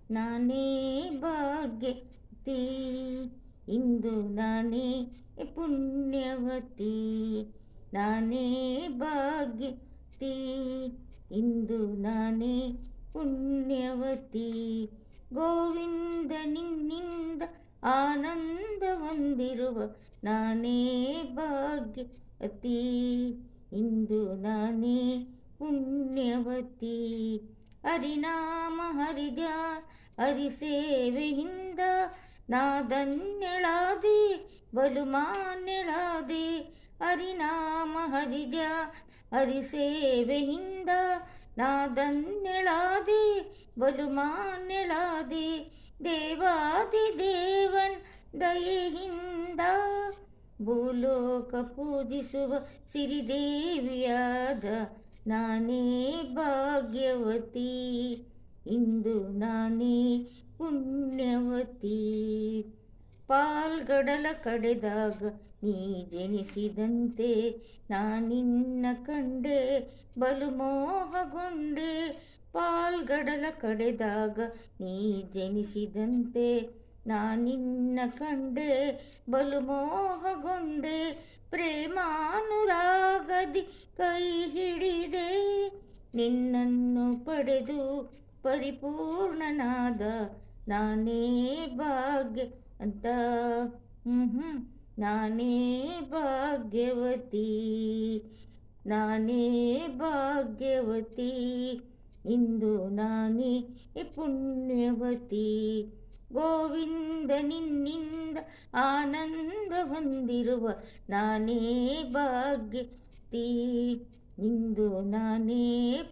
ನಾನೇ ಭಾಗ್ಯವತಿ, ಇಂದು ನಾನೇ ಪುಣ್ಯವತಿ. ನಾನೇ ಭಾಗ್ಯವತಿ, ಇಂದು ನಾನೇ ಪುಣ್ಯವತಿ. ಗೋವಿಂದ ನಿನ್ನಿಂದ ಆನಂದ ಹೊಂದಿರುವ ನಾನೇ ಭಾಗ್ಯವತಿ, ಇಂದು ನಾನೇ ಪುಣ್ಯವತಿ. ಹರಿನಾಮ ಹರಿಧ್ಯಾನ ಹರಿಸೇವೆಯಿಂದ ನಾ ಧನ್ಯಳಾದೆ, ಬಲು ಮಾನ್ಯಳಾದೆ. ಹರಿನಾಮ ಹರಿಧ್ಯಾನ ಹರಿಸೇವೆಯಿಂದ ನಾ ಧನ್ಯಳಾದೆ, ಬಲು ಮಾನ್ಯಳಾದೆ. ದೇವಾದಿ ದೇವನ್ ದಯೆಯಿಂದ ಭೂಲೋಕ ಪೂಜಿಸುವ ಸಿರಿದೇವಿಯಾದ ನಾನೇ ಭಾಗ್ಯವತಿ, ಇಂದು ನಾನೇ ಪುಣ್ಯವತಿ. ಪಾಲ್ಗಡಲ ಕಡೆದಾಗ ನೀ ಜನಿಸಿದಂತೆ ನಾನಿನ್ನ ಕಂಡೆ, ಬಲು ಮೋಹಗೊಂಡೆ. ಪಾಲ್ಗಡಲ ಕಡೆದಾಗ ನೀ ಜನಿಸಿದಂತೆ ನಾನಿನ್ನ ಕಂಡೆ, ಬಲು ಮೋಹಗೊಂಡೆ. ಪ್ರೇಮಾನುರಾಗದಿ ಕೈ ಹಿಡಿದೆ, ನಿನ್ನನ್ನು ಪಡೆದು ಪರಿಪೂರ್ಣನಾದ ನಾನೇ ಭಾಗ್ಯವಂತ. ನಾನೇ ಭಾಗ್ಯವತಿ, ನಾನೇ ಭಾಗ್ಯವತಿ, ಇಂದು ನಾನೇ ಪುಣ್ಯವತಿ. ಗೋವಿಂದ ನಿನ್ನಿಂದ ಆನಂದ ಹೊಂದಿರುವ ನಾನೇ ಭಾಗ್ಯವತಿ, ಇಂದು ನಾನೇ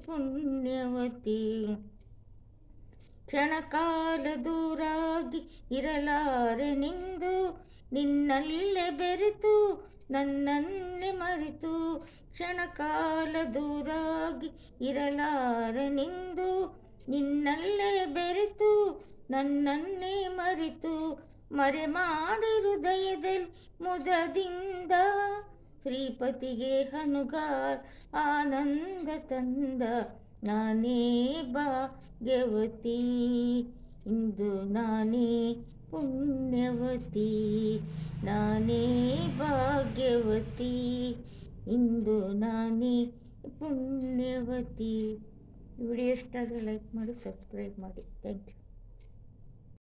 ಪುಣ್ಯವತಿ. ಕ್ಷಣಕಾಲ ದೂರಾಗಿ ಇರಲಾರೆನೆಂದು ನಿನ್ನಲ್ಲೇ ಬೆರೆತು ನನ್ನನ್ನೇ ಮರೆತು. ಕ್ಷಣಕಾಲ ದೂರಾಗಿ ಇರಲಾರೆನೆಂದು ನಿನ್ನಲ್ಲೇ ಬೆರೆತು ನನ್ನನ್ನೇ ಮರೆತು. ಮರೆ ಮಾಡಿ ಹೃದಯದಲ್ಲಿ ಮುದದಿಂದ ಶ್ರೀಪತಿಗೆ ಹನುಗಾರ ಆನಂದ ತಂದ ನಾನೇ ಭಾಗ್ಯವತಿ, ಇಂದು ನಾನೇ ಪುಣ್ಯವತಿ. ನಾನೇ ಭಾಗ್ಯವತಿ, ಇಂದು ನಾನೇ ಪುಣ್ಯವತಿ. ವಿಡಿಯೋ ಇಷ್ಟ ಆದರೆ ಲೈಕ್ ಮಾಡಿ, ಸಬ್ಸ್ಕ್ರೈಬ್ ಮಾಡಿ. Thank you.